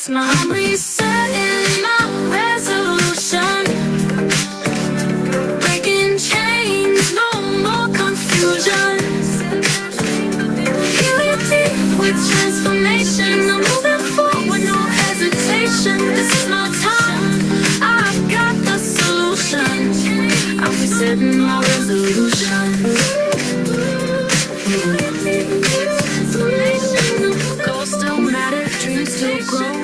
that's not resetting my resolution. Breaking chains, no more confusion. Healing deep with transformation. I'm moving forward, no hesitation. This is no time, I've got the solution. I'm resetting my resolution. Goals still matter, dreams still grow.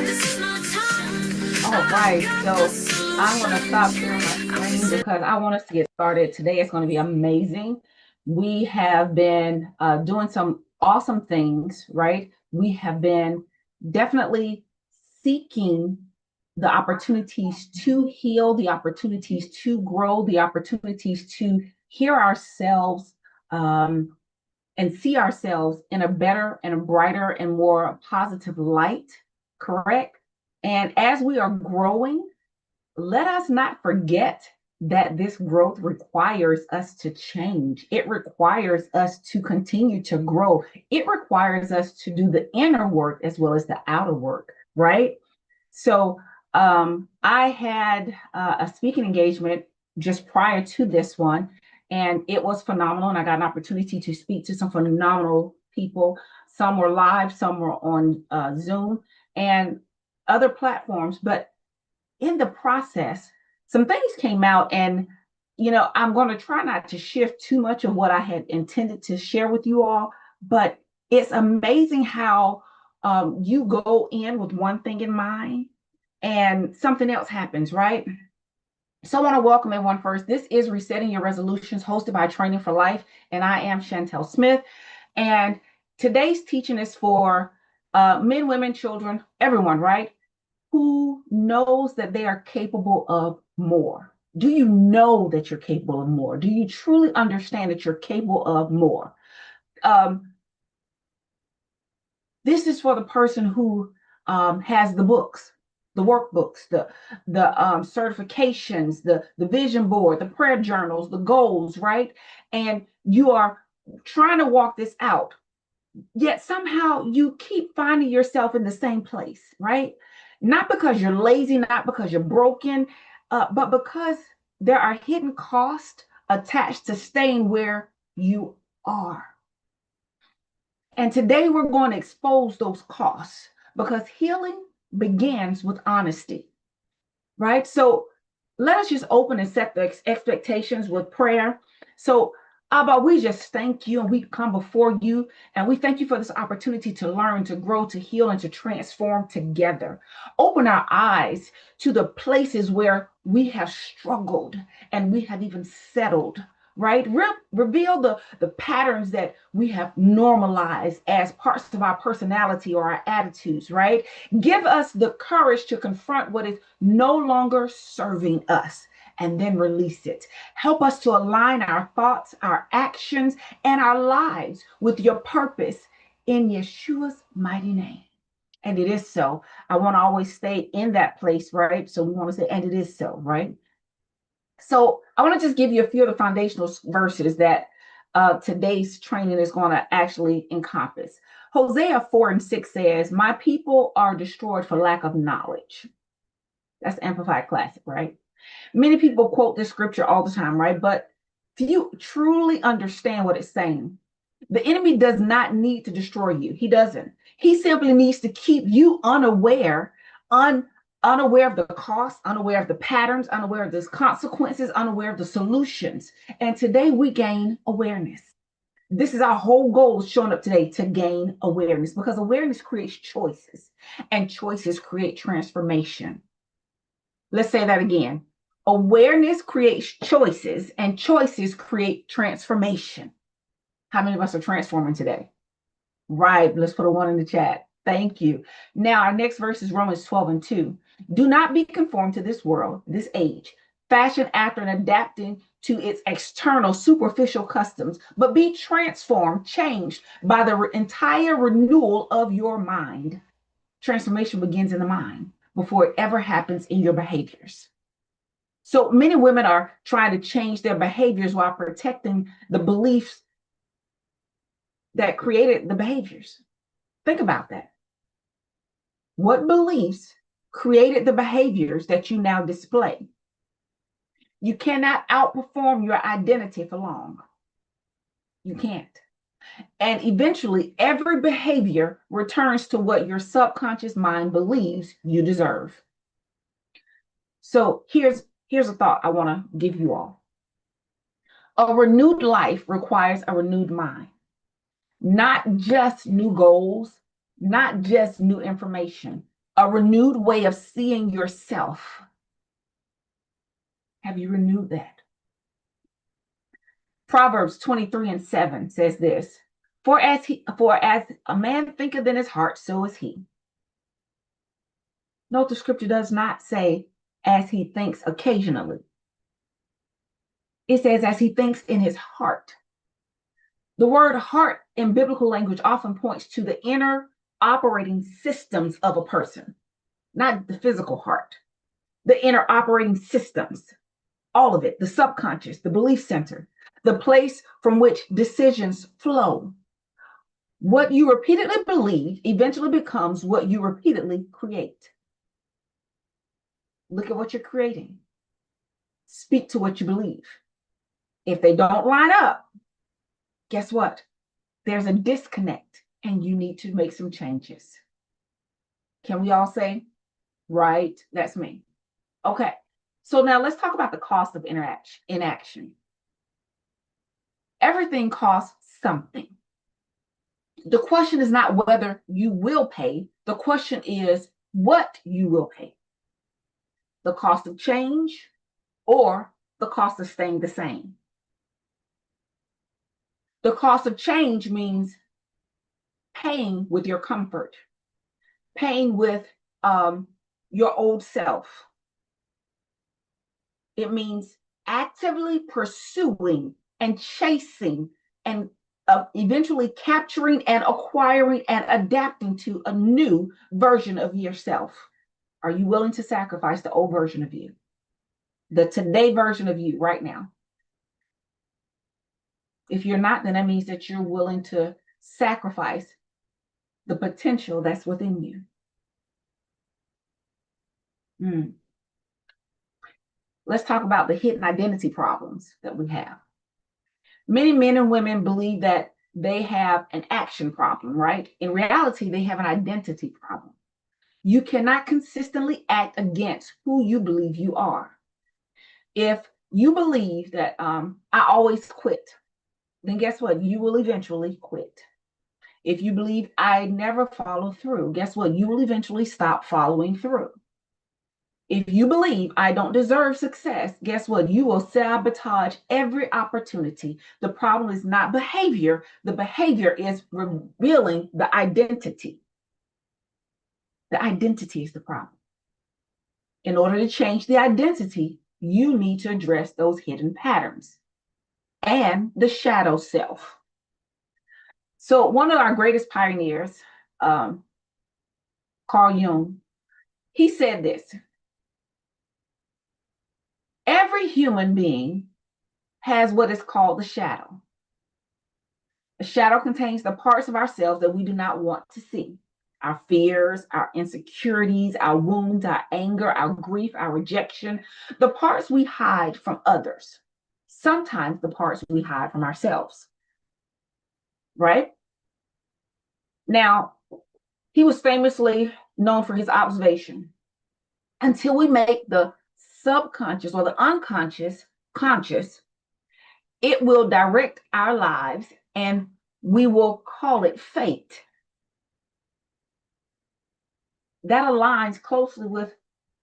All right, so I'm going to stop sharing my screen because I want us to get started. Today is going to be amazing. We have been doing some awesome things, right? We have been definitely seeking the opportunities to heal, the opportunities to grow, the opportunities to hear ourselves and see ourselves in a better and a brighter and more positive light, correct? And as we are growing, let us not forget that this growth requires us to change. It requires us to continue to grow. It requires us to do the inner work as well as the outer work, right? So I had a speaking engagement just prior to this one, and it was phenomenal. And I got an opportunity to speak to some phenomenal people. Some were live, some were on Zoom and other platforms. But in the process, some things came out, and I'm going to try not to shift too much of what I had intended to share with you all. But it's amazing how you go in with one thing in mind and something else happens, right? So I want to welcome everyone first. This is Resetting Your Resolutions, hosted by Training for Life, and I am Chantel Smith. And today's teaching is for men, women, children, everyone, right? Who knows that they are capable of more? Do you know that you're capable of more? Do you truly understand that you're capable of more? This is for the person who has the books, the workbooks, the certifications, the vision board, the prayer journals, the goals, right? And you are trying to walk this out, yet somehow you keep finding yourself in the same place, right? Not because you're lazy, not because you're broken, but because there are hidden costs attached to staying where you are. And today we're going to expose those costs, because healing begins with honesty, right? So let us just open and set the expectations with prayer. So Abba, we just thank you, and we come before you, and we thank you for this opportunity to learn, to grow, to heal, and to transform together. Open our eyes to the places where we have struggled and we have even settled, right? Reveal the patterns that we have normalized as parts of our personality or our attitudes, right? Give us the courage to confront what is no longer serving us, and then release it. Help us to align our thoughts, our actions, and our lives with your purpose in Yeshua's mighty name. And it is so. I want to always stay in that place, right? So we want to say, and it is so, right? So I want to just give you a few of the foundational verses that today's training is going to actually encompass. Hosea 4:6 says, my people are destroyed for lack of knowledge. That's Amplified Classic, right? Many people quote this scripture all the time, right? But do you truly understand what it's saying? The enemy does not need to destroy you. He doesn't. He simply needs to keep you unaware, unaware of the cost, unaware of the patterns, unaware of the consequences, unaware of the solutions. And today we gain awareness. This is our whole goal showing up today, to gain awareness, because awareness creates choices, and choices create transformation. Let's say that again. Awareness creates choices, and choices create transformation. How many of us are transforming today? Right. Let's put a 1 in the chat. Thank you. Now, our next verse is Romans 12:2. Do not be conformed to this world, this age, fashioned after and adapting to its external, superficial customs, but be transformed, changed by the entire renewal of your mind. Transformation begins in the mind before it ever happens in your behaviors. So many women are trying to change their behaviors while protecting the beliefs that created the behaviors. Think about that. What beliefs created the behaviors that you now display? You cannot outperform your identity for long. You can't. And eventually, every behavior returns to what your subconscious mind believes you deserve. So here's a thought I want to give you all. A renewed life requires a renewed mind, not just new goals, not just new information, a renewed way of seeing yourself. Have you renewed that? Proverbs 23:7 says this, for as a man thinketh in his heart, so is he. Note the scripture does not say as he thinks occasionally. It says as he thinks in his heart. The word heart in biblical language often points to the inner operating systems of a person, not the physical heart. The inner operating systems, all of it, the subconscious, the belief center, the place from which decisions flow. What you repeatedly believe eventually becomes what you repeatedly create. Look at what you're creating. Speak to what you believe. If they don't line up, guess what? There's a disconnect and you need to make some changes. Can we all say, right? That's me. Okay. So now let's talk about the cost of inaction. Everything costs something. The question is not whether you will pay. The question is what you will pay. The cost of change or the cost of staying the same. The cost of change means paying with your comfort, paying with your old self. It means actively pursuing and chasing and eventually capturing and acquiring and adapting to a new version of yourself. Are you willing to sacrifice the old version of you? The today version of you right now? If you're not, then that means that you're willing to sacrifice the potential that's within you. Let's talk about the hidden identity problems that we have. Many men and women believe that they have an action problem, right? In reality, they have an identity problem. You cannot consistently act against who you believe you are. If you believe that I always quit, then guess what? You will eventually quit. If you believe I never follow through, guess what? You will eventually stop following through. If you believe I don't deserve success, guess what? You will sabotage every opportunity. The problem is not behavior. The behavior is revealing the identity. The identity is the problem. In order to change the identity, you need to address those hidden patterns and the shadow self. So one of our greatest pioneers, Carl Jung, he said this: every human being has what is called the shadow. The shadow contains the parts of ourselves that we do not want to see. Our fears, our insecurities, our wounds, our anger, our grief, our rejection, the parts we hide from others. Sometimes the parts we hide from ourselves. Right? Now, he was famously known for his observation. Until we make the subconscious or the unconscious conscious, it will direct our lives and we will call it fate. That aligns closely with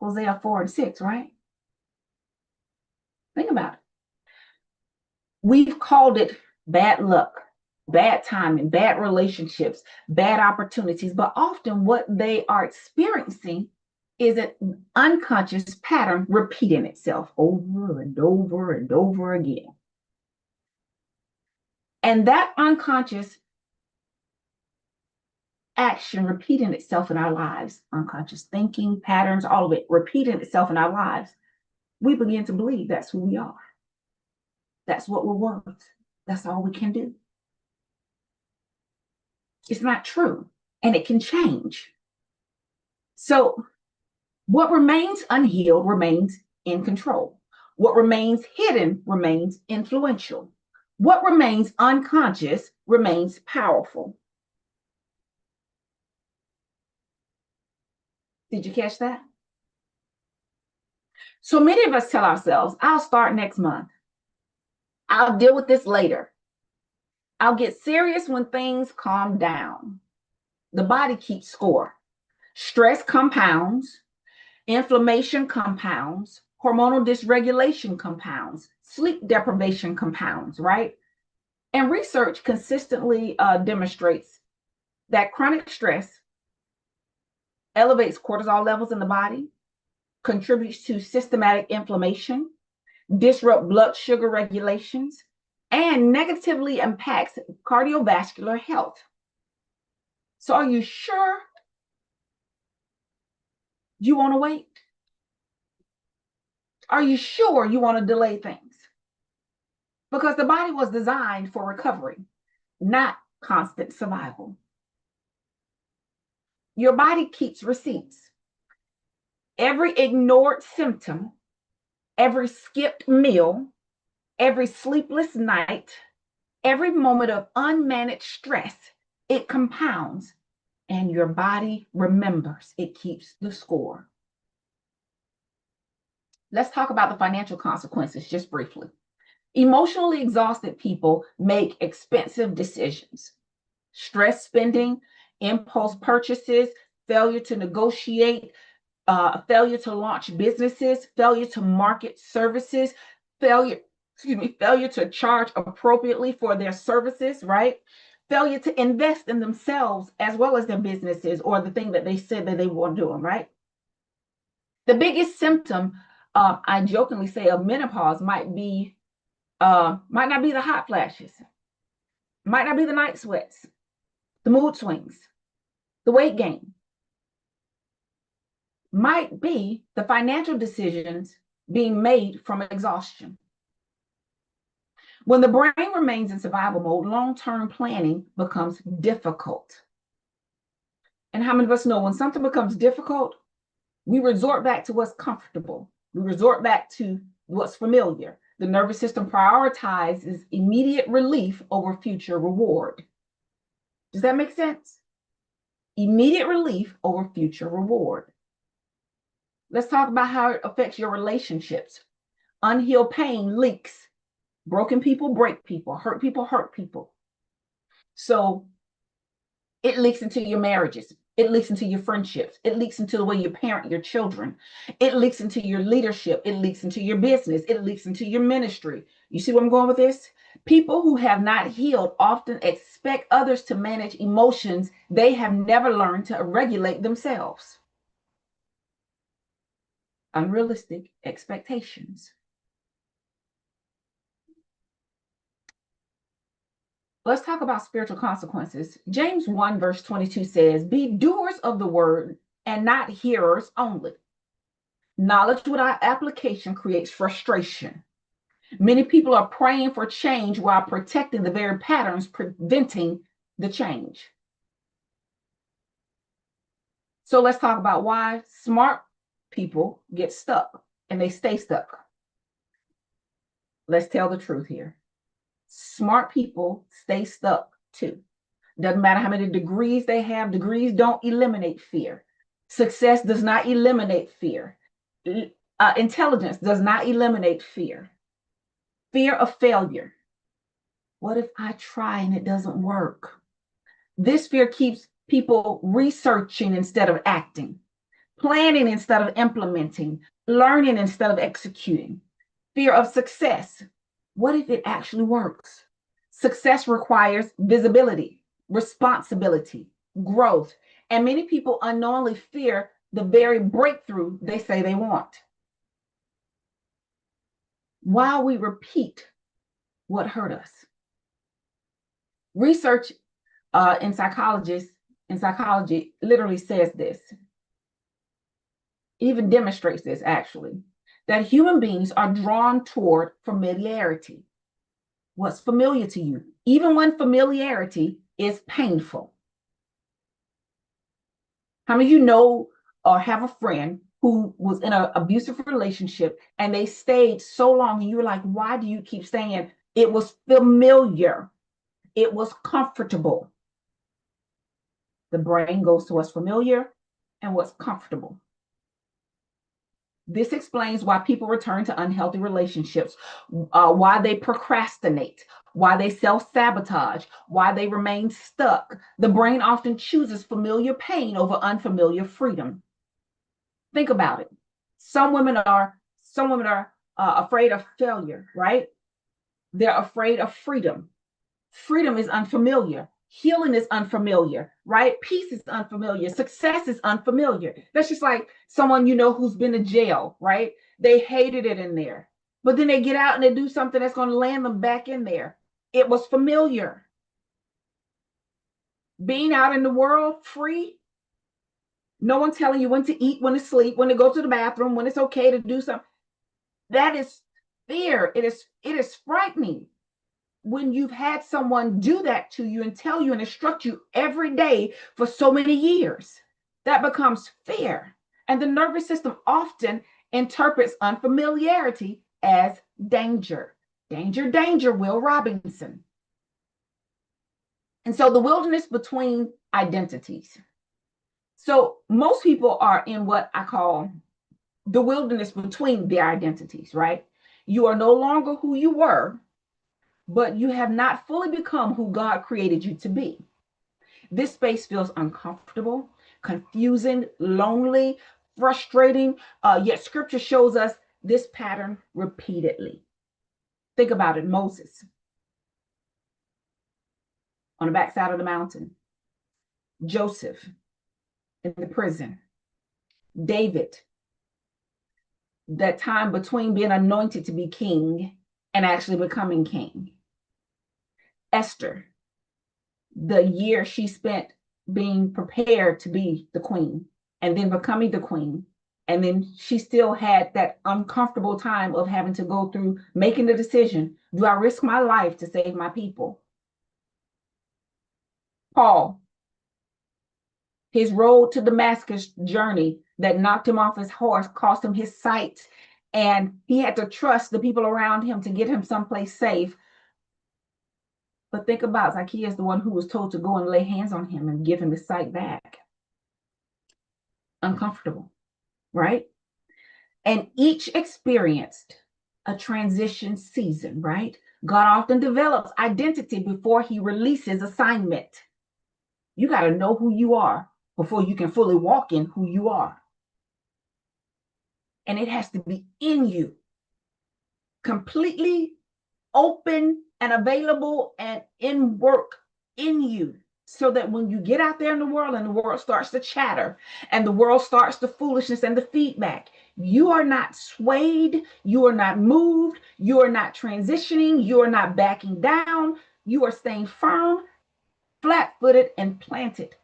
Hosea 4:6, right? Think about it. We've called it bad luck, bad timing, bad relationships, bad opportunities, but often what they are experiencing is an unconscious pattern repeating itself over and over and over again. And that unconscious action repeating itself in our lives, unconscious thinking, patterns, all of it repeating itself in our lives, we begin to believe that's who we are. That's what we're worth. That's all we can do. It's not true, and it can change. So what remains unhealed remains in control. What remains hidden remains influential. What remains unconscious remains powerful. Did you catch that? So many of us tell ourselves, I'll start next month. I'll deal with this later. I'll get serious when things calm down. The body keeps score. Stress compounds, inflammation compounds, hormonal dysregulation compounds, sleep deprivation compounds, right? And research consistently demonstrates that chronic stress elevates cortisol levels in the body, contributes to systematic inflammation, disrupt blood sugar regulations, and negatively impacts cardiovascular health. So are you sure you want to wait? Are you sure you want to delay things? Because the body was designed for recovery, not constant survival. Your body keeps receipts. Every ignored symptom, every skipped meal, every sleepless night, every moment of unmanaged stress, it compounds and your body remembers. It keeps the score. Let's talk about the financial consequences just briefly. Emotionally exhausted people make expensive decisions. Stress spending, impulse purchases, failure to negotiate, failure to launch businesses, failure to market services, failure to charge appropriately for their services, right? Failure to invest in themselves as well as their businesses or the thing that they said that they were doing, right? The biggest symptom, I jokingly say, of menopause might not be the hot flashes, might not be the night sweats, the mood swings, the weight gain, might be the financial decisions being made from exhaustion. When the brain remains in survival mode, long-term planning becomes difficult. And how many of us know when something becomes difficult, we resort back to what's comfortable. We resort back to what's familiar. The nervous system prioritizes immediate relief over future reward. Does that make sense? Immediate relief over future reward. Let's talk about how it affects your relationships. Unhealed pain leaks. Broken people break people. Hurt people hurt people. So it leaks into your marriages. It leaks into your friendships. It leaks into the way you parent your children. It leaks into your leadership. It leaks into your business. It leaks into your ministry. You see where I'm going with this? People who have not healed often expect others to manage emotions they have never learned to regulate themselves. Unrealistic expectations. Let's talk about spiritual consequences. James 1 verse 22 says, be doers of the word and not hearers only. Knowledge without application creates frustration. Many people are praying for change while protecting the very patterns preventing the change. So let's talk about why smart people get stuck and they stay stuck. Let's tell the truth here. Smart people stay stuck too. Doesn't matter how many degrees they have, degrees don't eliminate fear. Success does not eliminate fear. Intelligence does not eliminate fear. Fear of failure. What if I try and it doesn't work? This fear keeps people researching instead of acting, planning instead of implementing, learning instead of executing. Fear of success. What if it actually works? Success requires visibility, responsibility, growth, and many people unknowingly fear the very breakthrough they say they want. While we repeat what hurt us. Research in psychology literally says this, even demonstrates this actually, that human beings are drawn toward familiarity. What's familiar to you, even when familiarity is painful. How many of you know or have a friend who was in an abusive relationship and they stayed so long, and you were like, why do you keep staying? It was familiar. It was comfortable. The brain goes to what's familiar and what's comfortable. This explains why people return to unhealthy relationships, why they procrastinate, why they self-sabotage, why they remain stuck. The brain often chooses familiar pain over unfamiliar freedom. Think about it. Some women are afraid of failure, right? They're afraid of freedom. Freedom is unfamiliar. Healing is unfamiliar, right? Peace is unfamiliar. Success is unfamiliar. That's just like someone you know who's been to jail, right? They hated it in there, but then they get out and they do something that's going to land them back in there. It was familiar. Being out in the world free, no one telling you when to eat, when to sleep, when to go to the bathroom, when it's okay to do something. That is fear. It is frightening when you've had someone do that to you and tell you and instruct you every day for so many years. That becomes fear. And the nervous system often interprets unfamiliarity as danger. Danger, danger, Will Robinson. And so the wilderness between identities. So most people are in what I call the wilderness between their identities, right? You are no longer who you were, but you have not fully become who God created you to be. This space feels uncomfortable, confusing, lonely, frustrating, yet scripture shows us this pattern repeatedly. Think about it. Moses on the backside of the mountain, Joseph in the prison, David, that time between being anointed to be king and actually becoming king, Esther, the year she spent being prepared to be the queen and then becoming the queen. And then she still had that uncomfortable time of having to go through making the decision, do I risk my life to save my people? Paul, his road to Damascus journey that knocked him off his horse, cost him his sight, and he had to trust the people around him to get him someplace safe. But think about Zacchaeus, the one who was told to go and lay hands on him and give him his sight back. Uncomfortable, right? And each experienced a transition season, right? God often develops identity before he releases assignment. You got to know who you are before you can fully walk in who you are. And it has to be in you, completely open and available and in work in you, so that when you get out there in the world and the world starts to chatter and the world starts the foolishness and the feedback, you are not swayed, you are not moved, you are not transitioning, you are not backing down, you are staying firm, flat-footed, and planted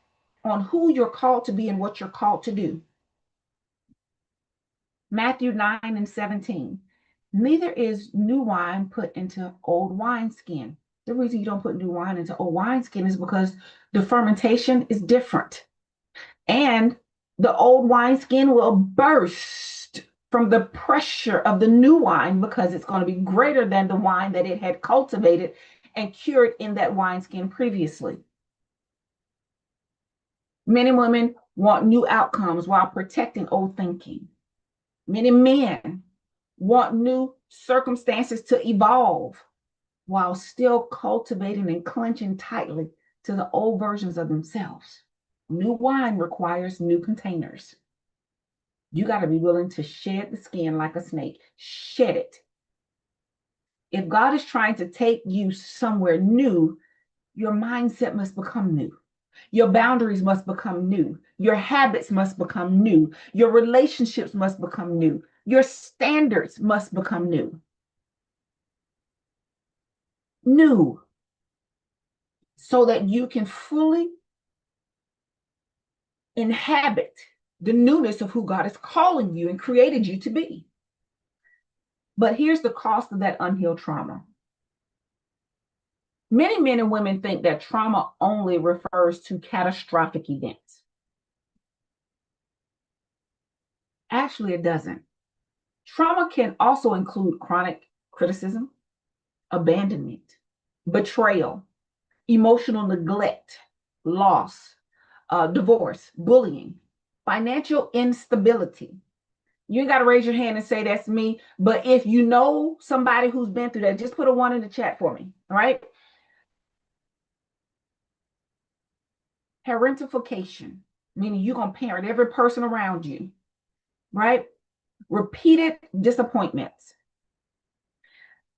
on who you're called to be and what you're called to do. Matthew 9:17. Neither is new wine put into old wineskin. The reason you don't put new wine into old wineskin is because the fermentation is different. And the old wineskin will burst from the pressure of the new wine because it's going to be greater than the wine that it had cultivated and cured in that wineskin previously. Many women want new outcomes while protecting old thinking. Many men want new circumstances to evolve while still cultivating and clenching tightly to the old versions of themselves. New wine requires new containers. You got to be willing to shed the skin like a snake. Shed it. If God is trying to take you somewhere new, your mindset must become new. Your boundaries must become new. Your habits must become new. Your relationships must become new. Your standards must become new. New. So that you can fully inhabit the newness of who God is calling you and created you to be. But here's the cost of that unhealed trauma. Many men and women think that trauma only refers to catastrophic events. Actually, it doesn't. Trauma can also include chronic criticism, abandonment, betrayal, emotional neglect, loss, divorce, bullying, financial instability. You ain't got to raise your hand and say that's me, but if you know somebody who's been through that, just put a 1 in the chat for me, all right? Parentification, meaning you're going to parent every person around you, right? Repeated disappointments.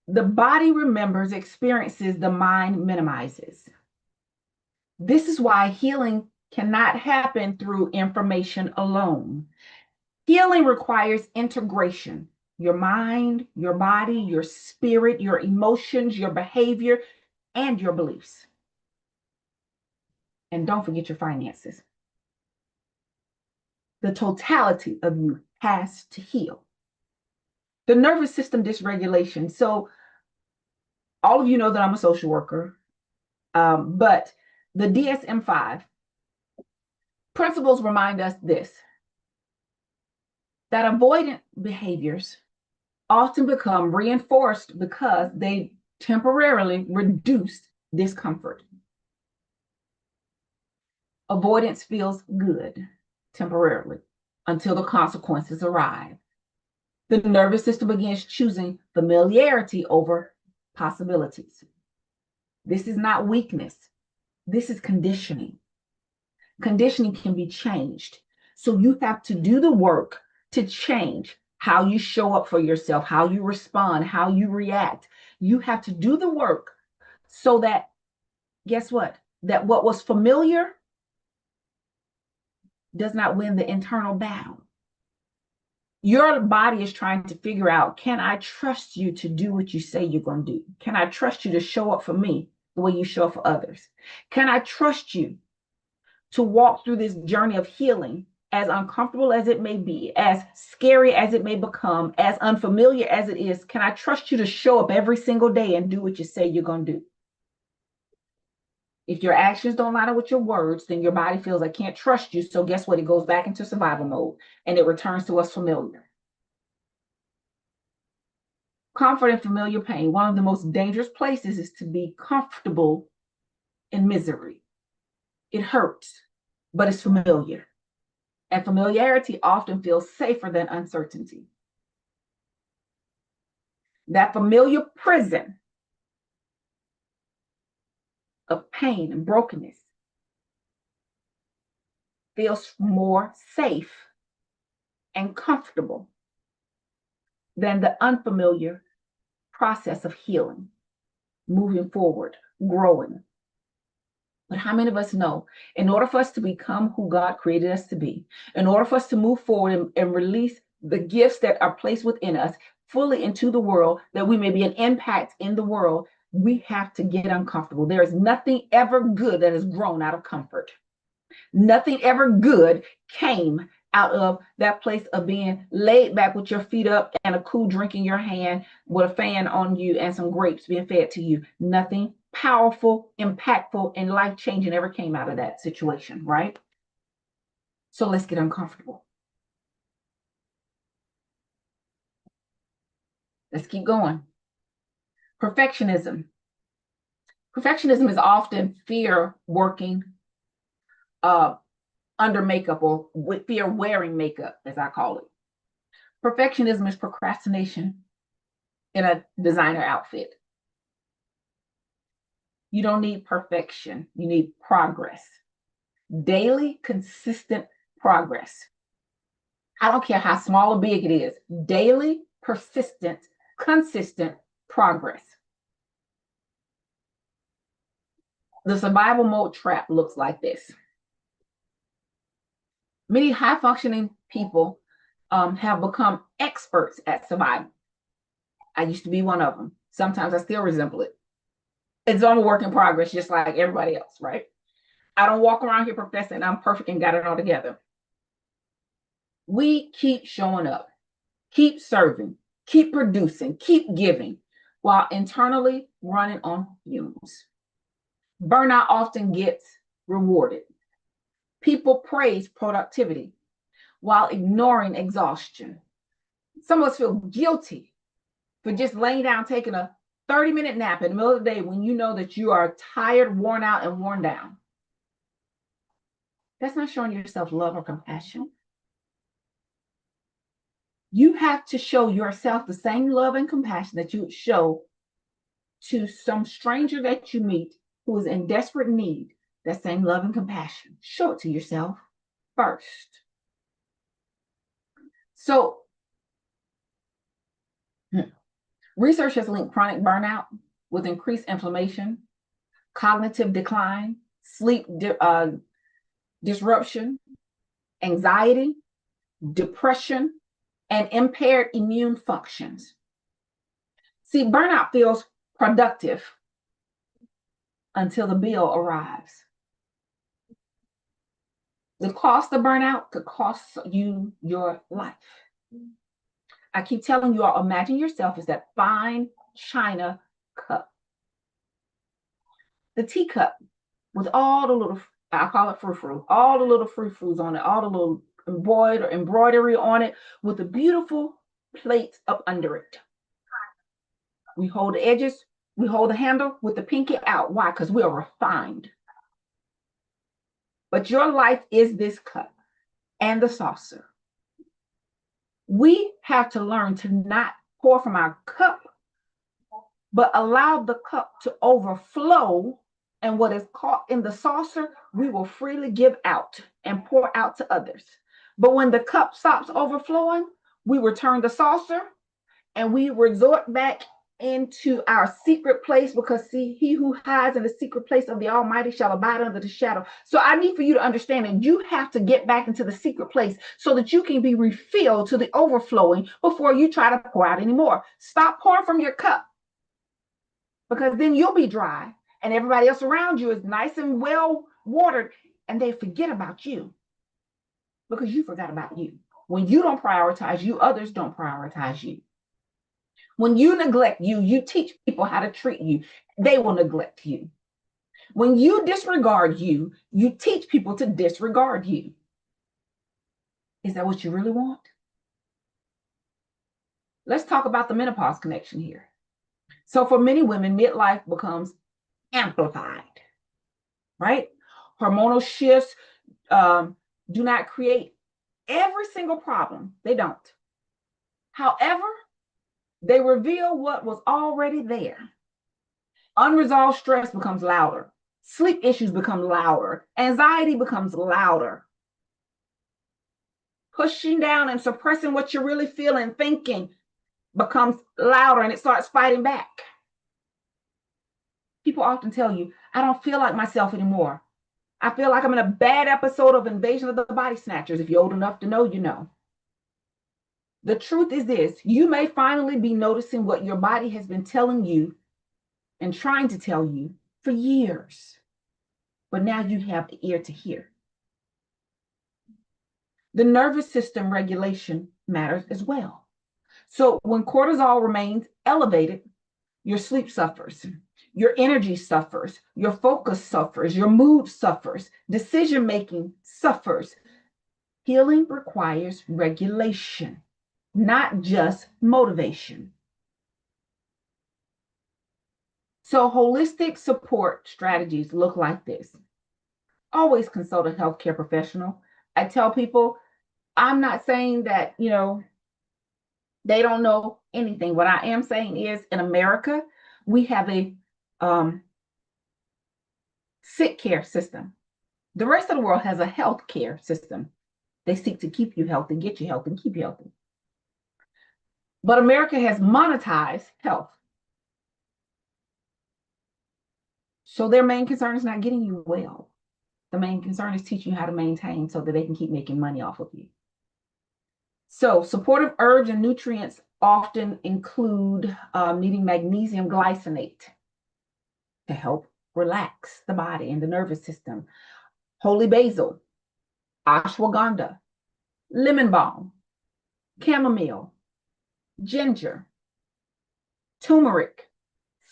The body remembers experiences, the mind minimizes. This is why healing cannot happen through information alone. Healing requires integration. Your mind, your body, your spirit, your emotions, your behavior, and your beliefs. And don't forget your finances. The totality of you has to heal. The nervous system dysregulation. So all of you know that I'm a social worker, but the DSM-5 principles remind us this, that avoidant behaviors often become reinforced because they temporarily reduce discomfort. Avoidance feels good temporarily until the consequences arrive. The nervous system begins choosing familiarity over possibilities. This is not weakness. This is conditioning. Conditioning can be changed. So you have to do the work to change how you show up for yourself, how you respond, how you react. You have to do the work so that, guess what? That what was familiar does not win the internal battle. Your body is trying to figure out, can I trust you to do what you say you're going to do? Can I trust you to show up for me the way you show up for others? Can I trust you to walk through this journey of healing, as uncomfortable as it may be, as scary as it may become, as unfamiliar as it is? Can I trust you to show up every single day and do what you say you're going to do? If your actions don't line up with your words, then your body feels I can't trust you. So guess what? It goes back into survival mode and it returns to what's familiar. Comfort and familiar pain. One of the most dangerous places is to be comfortable in misery. It hurts, but it's familiar. And familiarity often feels safer than uncertainty. That familiar prison of pain and brokenness feels more safe and comfortable than the unfamiliar process of healing, moving forward, growing. But how many of us know, in order for us to become who God created us to be, in order for us to move forward and release the gifts that are placed within us fully into the world, that we may be an impact in the world, we have to get uncomfortable. There is nothing ever good that has grown out of comfort. Nothing ever good came out of that place of being laid back with your feet up and a cool drink in your hand with a fan on you and some grapes being fed to you. Nothing powerful, impactful, and life-changing ever came out of that situation, right? So let's get uncomfortable. Let's keep going. Perfectionism. Perfectionism is often fear working under makeup, or with fear wearing makeup, as I call it. Perfectionism is procrastination in a designer outfit. You don't need perfection. You need progress. Daily, consistent progress. I don't care how small or big it is. Daily, persistent, consistent progress. The survival mode trap looks like this. Many high-functioning people have become experts at survival. I used to be one of them. Sometimes I still resemble it. It's on a work in progress, just like everybody else, right? I don't walk around here professing I'm perfect and got it all together. We keep showing up, keep serving, keep producing, keep giving, while internally running on fumes. Burnout often gets rewarded. People praise productivity, while ignoring exhaustion. Some of us feel guilty for just laying down, taking a 30-minute nap in the middle of the day when you know that you are tired, worn out, and worn down. That's not showing yourself love or compassion. You have to show yourself the same love and compassion that you would show to some stranger that you meet who is in desperate need. That same love and compassion. Show it to yourself first. So, research has linked chronic burnout with increased inflammation, cognitive decline, sleep disruption, anxiety, depression, and impaired immune functions. See, burnout feels productive until the bill arrives. The cost of burnout could cost you your life. I keep telling you all, imagine yourself as that fine china cup. The teacup with all the little, I call it frou-frou, all the little frou-frous on it, all the little embroidery on it, with the beautiful plates up under it. We hold the edges, we hold the handle with the pinky out. Why? Because we are refined. But your life is this cup and the saucer. We have to learn to not pour from our cup, but allow the cup to overflow. And what is caught in the saucer, we will freely give out and pour out to others. But when the cup stops overflowing, we return the saucer and we resort back into our secret place, because see, he who hides in the secret place of the Almighty shall abide under the shadow. So I need for you to understand that you have to get back into the secret place so that you can be refilled to the overflowing before you try to pour out anymore. Stop pouring from your cup, because then you'll be dry and everybody else around you is nice and well watered, and they forget about you because you forgot about you. When you don't prioritize you, others don't prioritize you. When you neglect you, you teach people how to treat you. They will neglect you. When you disregard you, you teach people to disregard you. Is that what you really want? Let's talk about the menopause connection here. So for many women, midlife becomes amplified, right? Hormonal shifts do not create every single problem. They don't. However, they reveal what was already there. Unresolved stress becomes louder. Sleep issues become louder. Anxiety becomes louder. Pushing down and suppressing what you're really feeling, thinking, becomes louder, and it starts fighting back. People often tell you, I don't feel like myself anymore. I feel like I'm in a bad episode of Invasion of the Body Snatchers. If you're old enough to know, you know. The truth is this: you may finally be noticing what your body has been telling you and trying to tell you for years, but now you have the ear to hear. The nervous system regulation matters as well. So when cortisol remains elevated, your sleep suffers, your energy suffers, your focus suffers, your mood suffers, decision-making suffers. Healing requires regulation, not just motivation. So holistic support strategies look like this. Always consult a healthcare professional. I tell people, I'm not saying that, they don't know anything. What I am saying is, in America, we have a sick care system. The rest of the world has a health care system. They seek to keep you healthy, get you healthy, and keep you healthy. But America has monetized health. So their main concern is not getting you well. The main concern is teaching you how to maintain so that they can keep making money off of you. So supportive herbs and nutrients often include needing magnesium glycinate to help relax the body and the nervous system, holy basil, ashwagandha, lemon balm, chamomile, ginger, turmeric,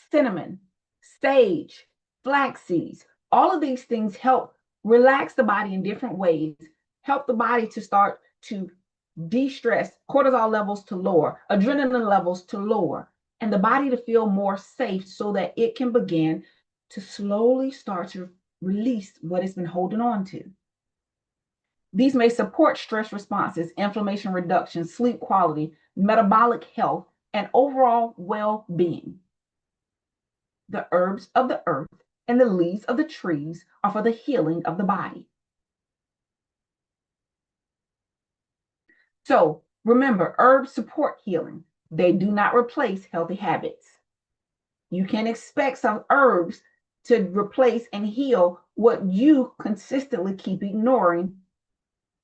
cinnamon, sage, flax seeds. All of these things help relax the body in different ways, help the body to start to de-stress, cortisol levels to lower, adrenaline levels to lower, and the body to feel more safe so that it can begin to slowly start to release what it's been holding on to. These may support stress responses, inflammation reduction, sleep quality, metabolic health, and overall well-being. The herbs of the earth and the leaves of the trees are for the healing of the body. So remember, herbs support healing. They do not replace healthy habits. You can expect some herbs to replace and heal what you consistently keep ignoring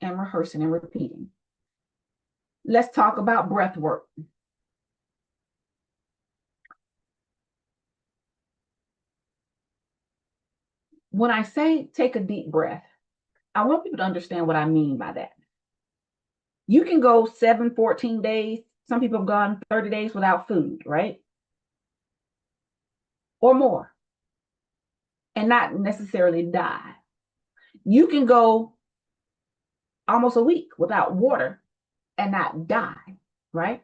and rehearsing and repeating. Let's talk about breath work. When I say take a deep breath, I want people to understand what I mean by that. You can go 7, 14 days. Some people have gone 30 days without food, right? Or more, and not necessarily die. You can go almost a week without water and not die, right?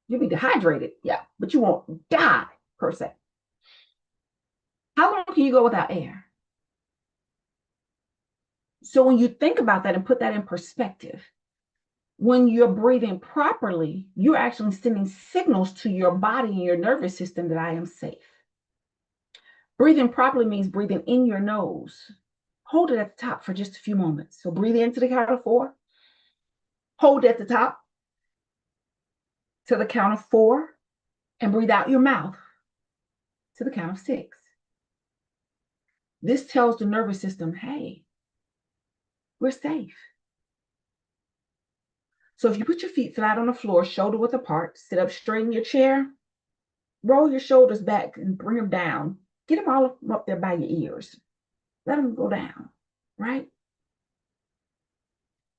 You'll be dehydrated, yeah, but you won't die per se. How long can you go without air? So when you think about that and put that in perspective, when you're breathing properly, you're actually sending signals to your body and your nervous system that I am safe. Breathing properly means breathing in your nose. Hold it at the top for just a few moments. So breathe into the count of 4. Hold at the top to the count of 4, and breathe out your mouth to the count of 6. This tells the nervous system, hey, we're safe. So if you put your feet flat on the floor, shoulder width apart, sit up straight in your chair, roll your shoulders back and bring them down. Get them all up there by your ears. Let them go down, right?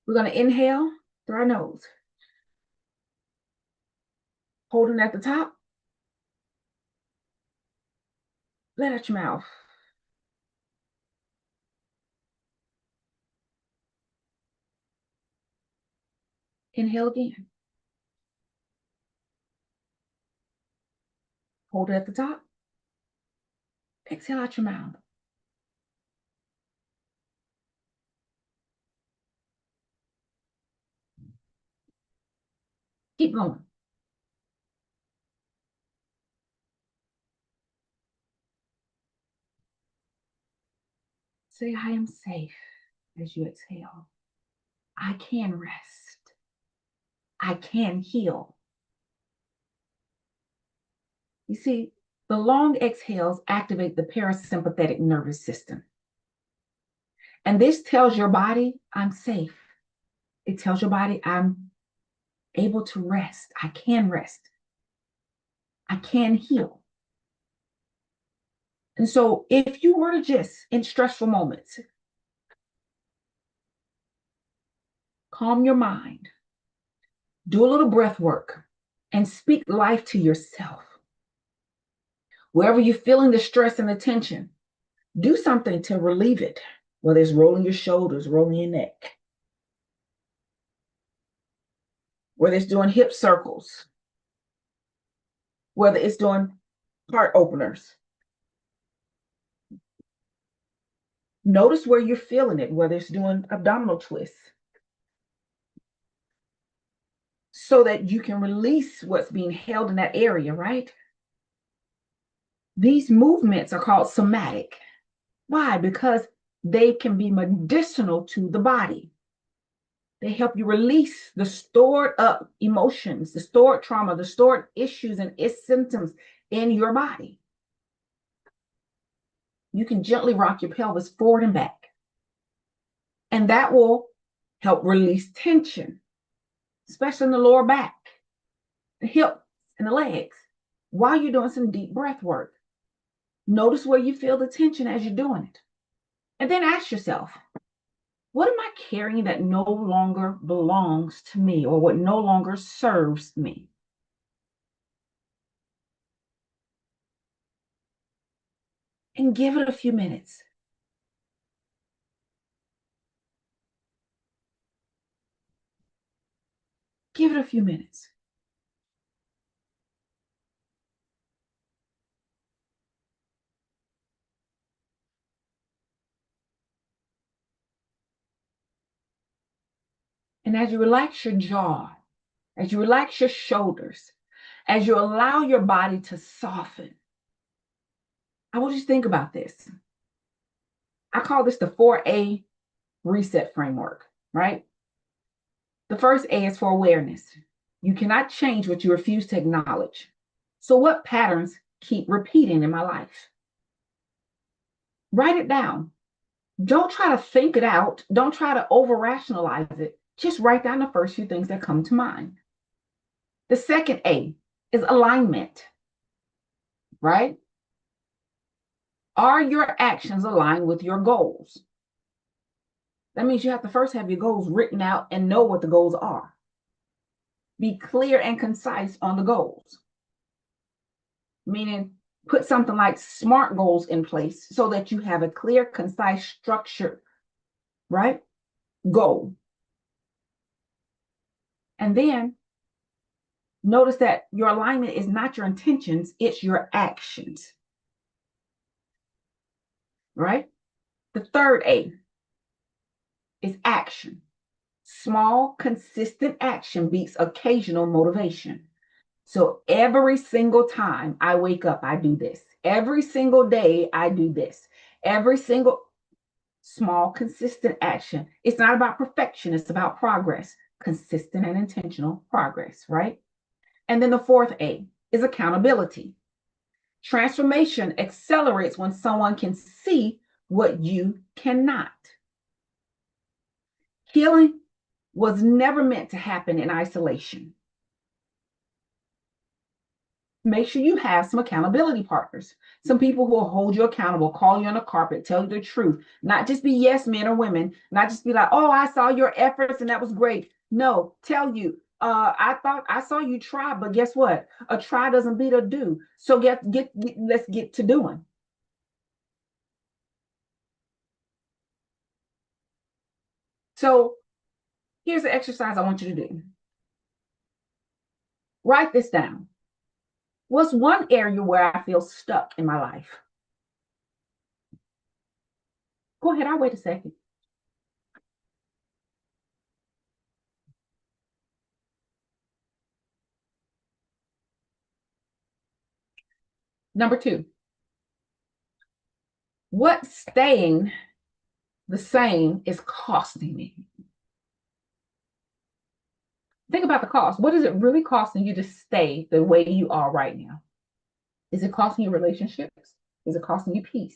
We're going to inhale through our nose. Holding at the top. Let out your mouth. Inhale again. Hold it at the top. Exhale out your mouth. Keep going. Say, I am safe as you exhale. I can rest. I can heal. You see, the long exhales activate the parasympathetic nervous system. And this tells your body, I'm safe. It tells your body, I'm able to rest. I can rest. I can heal. And so if you were to just, in stressful moments, calm your mind, do a little breath work, and speak life to yourself. Wherever you're feeling the stress and the tension, do something to relieve it, whether it's rolling your shoulders, rolling your neck, whether it's doing hip circles, whether it's doing heart openers. Notice where you're feeling it, whether it's doing abdominal twists, so that you can release what's being held in that area, right? These movements are called somatic. Why? Because they can be medicinal to the body. They help you release the stored up emotions, the stored trauma, the stored issues and its symptoms in your body. You can gently rock your pelvis forward and back. And that will help release tension, especially in the lower back, the hips, and the legs, while you're doing some deep breath work. Notice where you feel the tension as you're doing it. And then ask yourself, what am I carrying that no longer belongs to me, or what no longer serves me? And give it a few minutes. Give it a few minutes. And as you relax your jaw, as you relax your shoulders, as you allow your body to soften, I want you to think about this. I call this the 4A reset framework, right? The first A is for awareness. You cannot change what you refuse to acknowledge. So, what patterns keep repeating in my life? Write it down. Don't try to think it out. Don't try to over rationalize it. Just write down the first few things that come to mind. The second A is alignment, right? Are your actions aligned with your goals? That means you have to first have your goals written out and know what the goals are. Be clear and concise on the goals. Meaning, put something like SMART goals in place so that you have a clear, concise, structured, right, goal. And then notice that your alignment is not your intentions, it's your actions, right? The third A is action. Small, consistent action beats occasional motivation. So every single time I wake up, I do this. Every single day, I do this. Every single small, consistent action. It's not about perfection, it's about progress, consistent and intentional progress, right? And then the fourth A is accountability. Transformation accelerates when someone can see what you cannot. Healing was never meant to happen in isolation. Make sure you have some accountability partners, some people who will hold you accountable, call you on the carpet, tell you the truth, not just be yes men or women, not just be like, oh, I saw your efforts and that was great. No, tell you, I saw you try, but guess what? A try doesn't beat a do. So let's get to doing. So here's the exercise I want you to do. Write this down. What's one area where I feel stuck in my life? Go ahead, I'll wait a second. Number two, what staying the same is costing me? Think about the cost. What is it really costing you to stay the way you are right now? Is it costing you relationships? Is it costing you peace?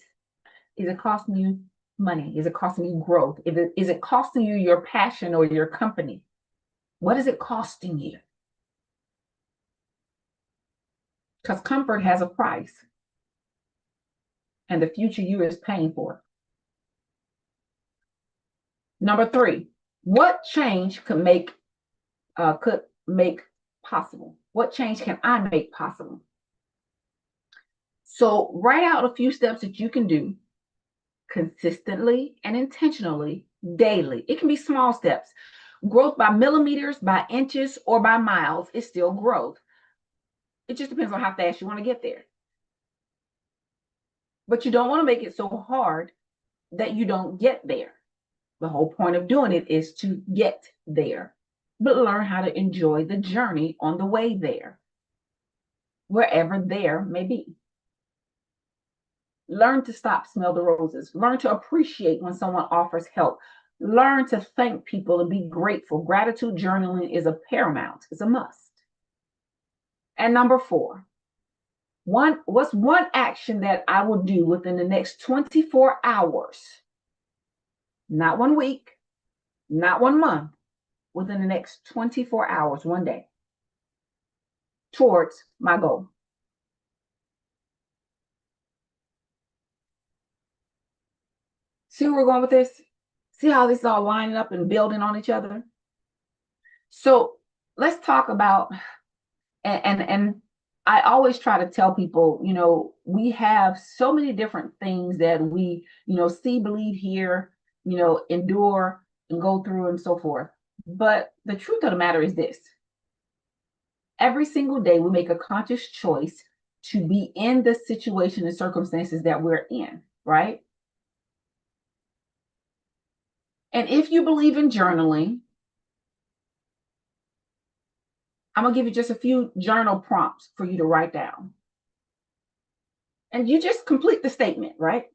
Is it costing you money? Is it costing you growth? Is it costing you your passion or your company? What is it costing you? Because comfort has a price, and the future you is paying for it. Number three, what change could make possible? What change can I make possible? So write out a few steps that you can do consistently and intentionally daily. It can be small steps. Growth by millimeters, by inches, or by miles is still growth. It just depends on how fast you want to get there. But you don't want to make it so hard that you don't get there. The whole point of doing it is to get there, but learn how to enjoy the journey on the way there, wherever there may be. Learn to stop, smell the roses. Learn to appreciate when someone offers help. Learn to thank people and be grateful. Gratitude journaling is a paramount, it's a must. And number four, what's one action that I will do within the next 24 hours? Not 1 week, not 1 month, within the next 24 hours, one day, towards my goal. See where we're going with this? See how this is all lining up and building on each other? So let's talk about, and I always try to tell people, we have so many different things that we, see, believe, hear, endure and go through and so forth. But the truth of the matter is this: Every single day, we make a conscious choice to be in the situation and circumstances that we're in, right? And if you believe in journaling, I'm going to give you just a few journal prompts for you to write down. And you just complete the statement, right?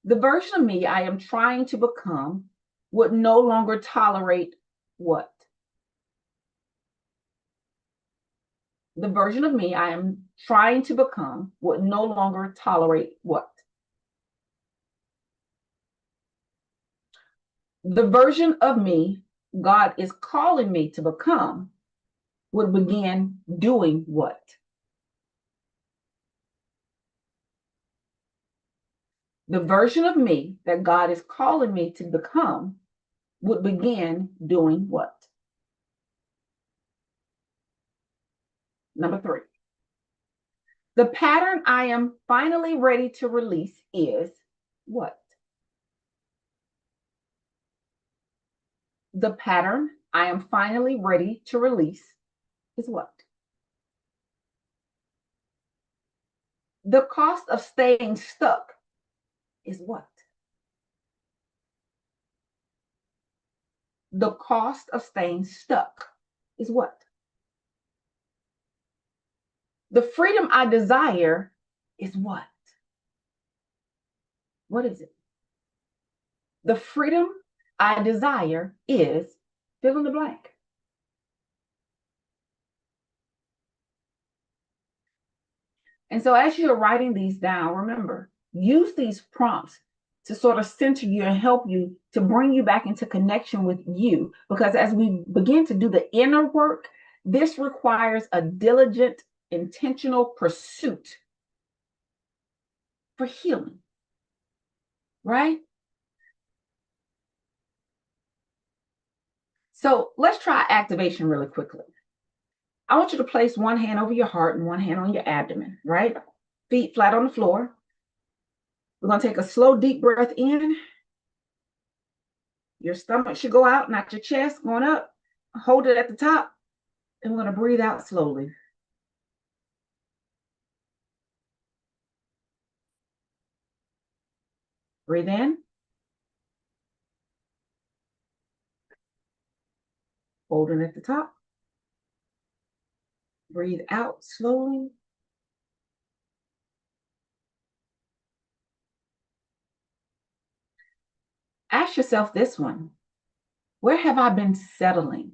The version of me I am trying to become would no longer tolerate what? The version of me I am trying to become would no longer tolerate what? The version of me God is calling me to become would begin doing what? The version of me that God is calling me to become would begin doing what? Number 3. The pattern I am finally ready to release is what? The pattern I am finally ready to release is what? The cost of staying stuck is what? The cost of staying stuck is what? The freedom I desire is what? What is it? The freedom I desire is fill in the blank. And so as you're writing these down, remember, use these prompts to sort of center you and help you to bring you back into connection with you. Because as we begin to do the inner work, this requires a diligent, intentional pursuit for healing, right? So let's try activation really quickly. I want you to place one hand over your heart and one hand on your abdomen, right? Feet flat on the floor. We're going to take a slow, deep breath in. Your stomach should go out, not your chest, going up. Hold it at the top. And we're going to breathe out slowly. Breathe in. Hold it at the top. Breathe out slowly. Ask yourself this one. Where have I been settling?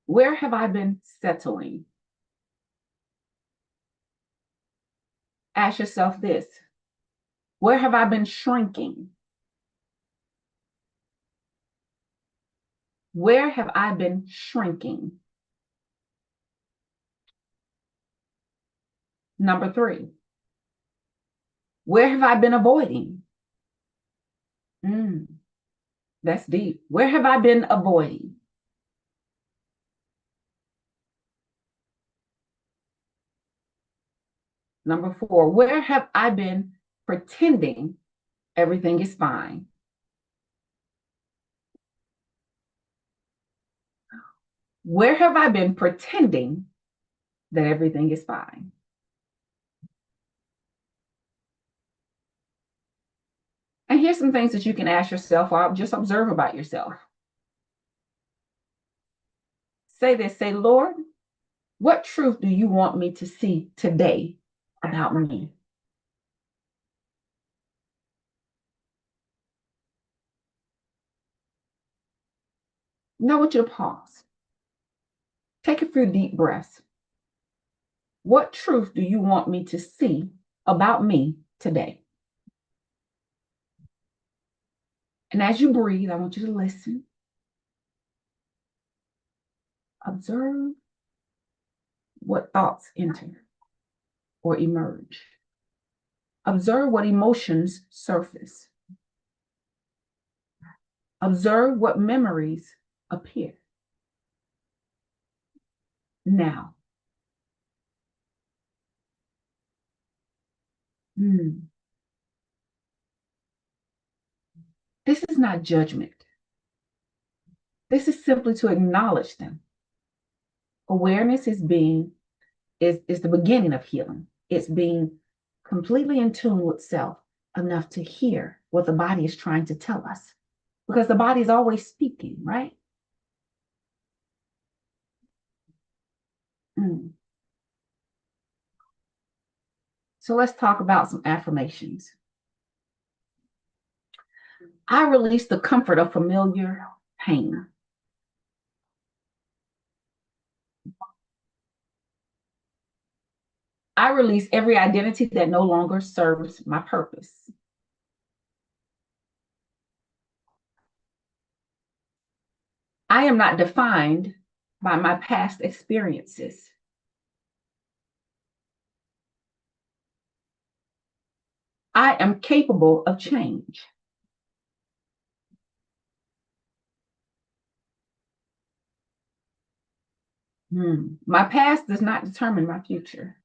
Where have I been settling? Ask yourself this. Where have I been shrinking? Where have I been shrinking? Number 3. Where have I been avoiding? That's deep. Where have I been avoiding? Number 4, where have I been pretending everything is fine? Where have I been pretending that everything is fine? And here's some things that you can ask yourself or just observe about yourself. Say this, say, Lord, what truth do you want me to see today about me? Now I want you to pause. Take a few deep breaths. What truth do you want me to see about me today? And as you breathe, I want you to listen. Observe what thoughts enter or emerge. Observe what emotions surface. Observe what memories appear. Now, This is not judgment. This is simply to acknowledge them. Awareness is the beginning of healing. It's being completely in tune with self enough to hear what the body is trying to tell us. Because the body is always speaking, right? Mm. So let's talk about some affirmations. I release the comfort of familiar pain. I release every identity that no longer serves my purpose. I am not defined by my past experiences. I am capable of change. My past does not determine my future.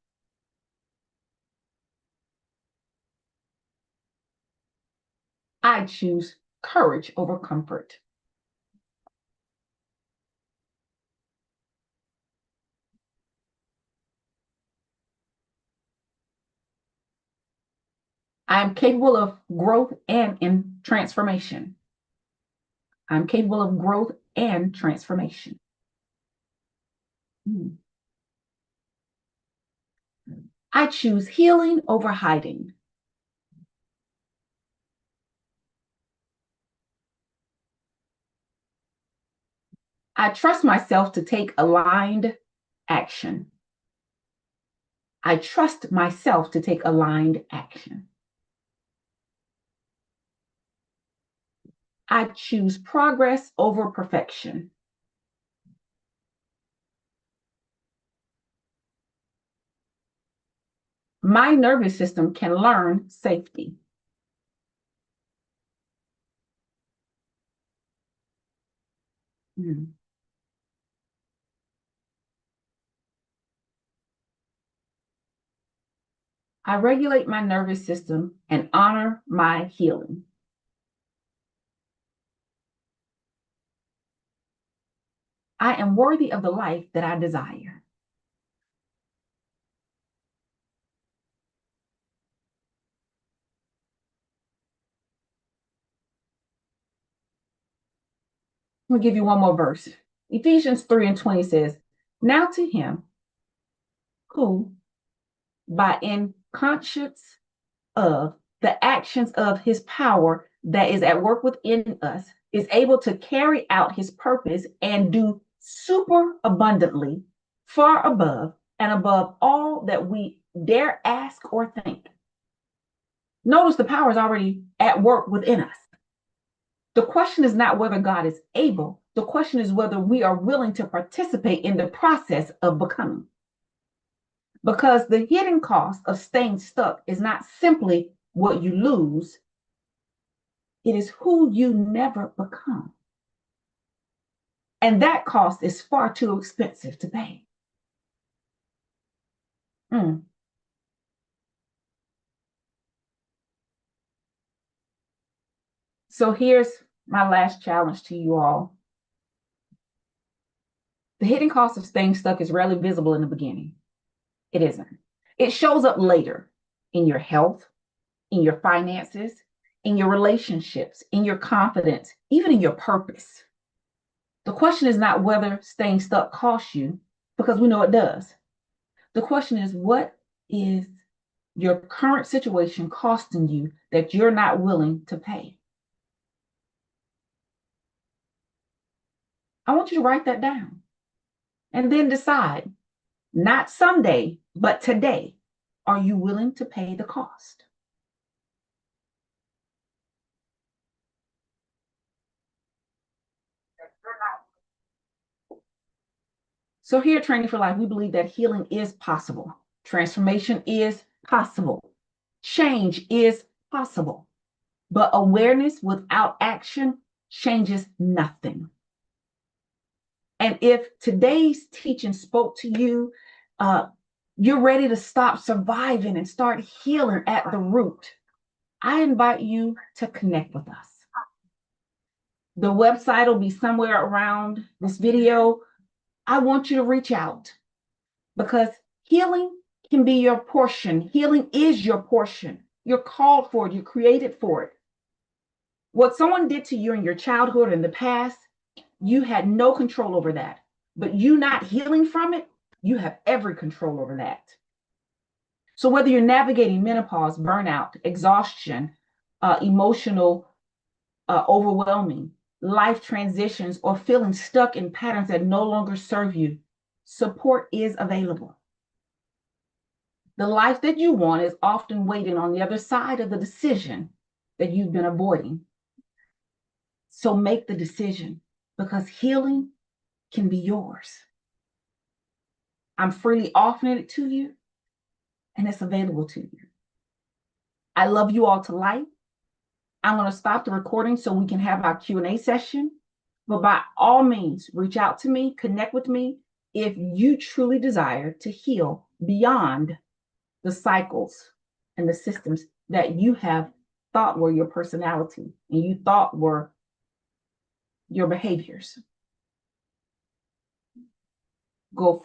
I choose courage over comfort. I am capable of growth and in transformation. I'm capable of growth and transformation. I choose healing over hiding. I trust myself to take aligned action. I trust myself to take aligned action. I choose progress over perfection. My nervous system can learn safety. I regulate my nervous system and honor my healing. I am worthy of the life that I desire. I'm going to give you one more verse. Ephesians 3:20 says, now to him who, by in conscience of the actions of his power that is at work within us, is able to carry out his purpose and do super abundantly, far above and above all that we dare ask or think. Notice the power is already at work within us. The question is not whether God is able. The question is whether we are willing to participate in the process of becoming. Because the hidden cost of staying stuck is not simply what you lose, it is who you never become. And that cost is far too expensive to pay. So here's my last challenge to you all. The hidden cost of staying stuck is rarely visible in the beginning. It isn't. It shows up later in your health, in your finances, in your relationships, in your confidence, even in your purpose. The question is not whether staying stuck costs you, because we know it does. The question is, what is your current situation costing you that you're not willing to pay? I want you to write that down and then decide, not someday, but today, are you willing to pay the cost? So here at Training for Life, we believe that healing is possible. Transformation is possible. Change is possible. But awareness without action changes nothing. And if today's teaching spoke to you, you're ready to stop surviving and start healing at the root, I invite you to connect with us. The website will be somewhere around this video. I want you to reach out because healing can be your portion. Healing is your portion. You're called for it. You're created for it. What someone did to you in your childhood or in the past, you had no control over that. But you not healing from it, you have every control over that. So whether you're navigating menopause, burnout, exhaustion, emotional overwhelming, life transitions, or feeling stuck in patterns that no longer serve you, support is available. The life that you want is often waiting on the other side of the decision that you've been avoiding. So make the decision because healing can be yours. I'm freely offering it to you and it's available to you. I love you all to life. I'm going to stop the recording so we can have our Q&A session. But by all means, reach out to me, connect with me if you truly desire to heal beyond the cycles and the systems that you have thought were your personality and you thought were your behaviors. Go forth.